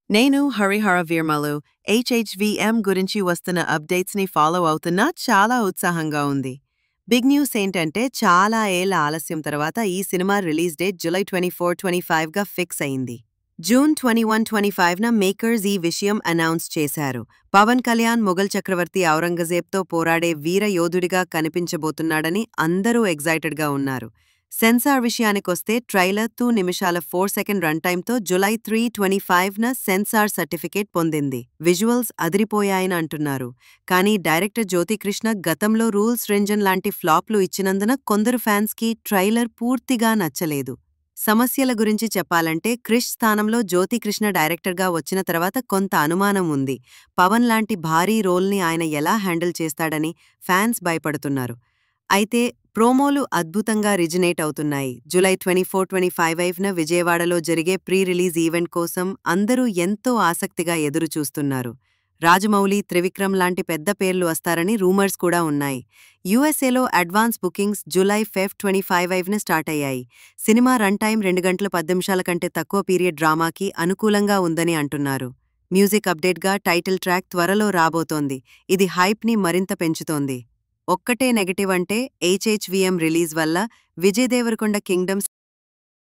నేను హరిహర వీర్మలు HHVM గురించి వస్తున్న అప్డేట్స్ని ఫాలో అవుతున్నా చాలా ఉత్సాహంగా ఉంది. బిగ్ న్యూస్ ఏంటంటే చాలా ఏళ్ల ఆలస్యం తర్వాత ఈ సినిమా రిలీజ్ డేట్ జూలై 24, 25గా ఫిక్స్ అయింది. జూన్ 21, 25న మేకర్స్ ఈ విషయం అనౌన్స్ చేశారు. పవన్ కళ్యాణ్ మొఘల్ చక్రవర్తి ఔరంగజేబ్తో పోరాడే వీర యోధుడిగా కనిపించబోతున్నాడని అందరూ ఎగ్జైటెడ్గా ఉన్నారు. సెన్సార్ విషయానికొస్తే ట్రైలర్ 2 నిమిషాల 4 సెకండ్ రన్ టైమ్తో జూలై 3, 25న సెన్సార్ సర్టిఫికేట్ పొందింది. విజువల్స్ అదిరిపోయాయని అంటున్నారు. కానీ డైరెక్టర్ జ్యోతికృష్ణ గతంలో రూల్స్ రెంజన్ లాంటి ఫ్లాప్లు ఇచ్చినందున కొందరు ఫ్యాన్స్కి ట్రైలర్ పూర్తిగా నచ్చలేదు. సమస్యల గురించి చెప్పాలంటే క్రిష్ స్థానంలో జ్యోతికృష్ణ డైరెక్టర్గా వచ్చిన తర్వాత కొంత అనుమానం ఉంది. పవన్ లాంటి భారీ రోల్ని ఆయన ఎలా హ్యాండిల్ చేస్తాడని ఫ్యాన్స్ భయపడుతున్నారు. అయితే ప్రోమోలు అద్భుతంగా రిజినేట్ అవుతున్నాయి. జూలై 24, 25న విజయవాడలో జరిగే ప్రీ రిలీజ్ ఈవెంట్ కోసం అందరూ ఎంతో ఆసక్తిగా ఎదురుచూస్తున్నారు. రాజమౌళి, త్రివిక్రమ్ లాంటి పెద్ద పేర్లు వస్తారని రూమర్స్ కూడా ఉన్నాయి. యూఎస్ఏలో అడ్వాన్స్ బుకింగ్స్ జూలై 5, 25న స్టార్ట్ అయ్యాయి. సినిమా రన్ టైం 2 గంటల 10 నిమిషాల కంటే తక్కువ పీరియడ్ డ్రామాకి అనుకూలంగా ఉందని అంటున్నారు. మ్యూజిక్ అప్డేట్గా టైటిల్ ట్రాక్ త్వరలో రాబోతోంది. ఇది హైప్ని మరింత పెంచుతోంది. ఒక్కటే నెగటివ్ అంటే HHVM రిలీజ్ వల్ల విజయ్ దేవరకొండ కింగ్డమ్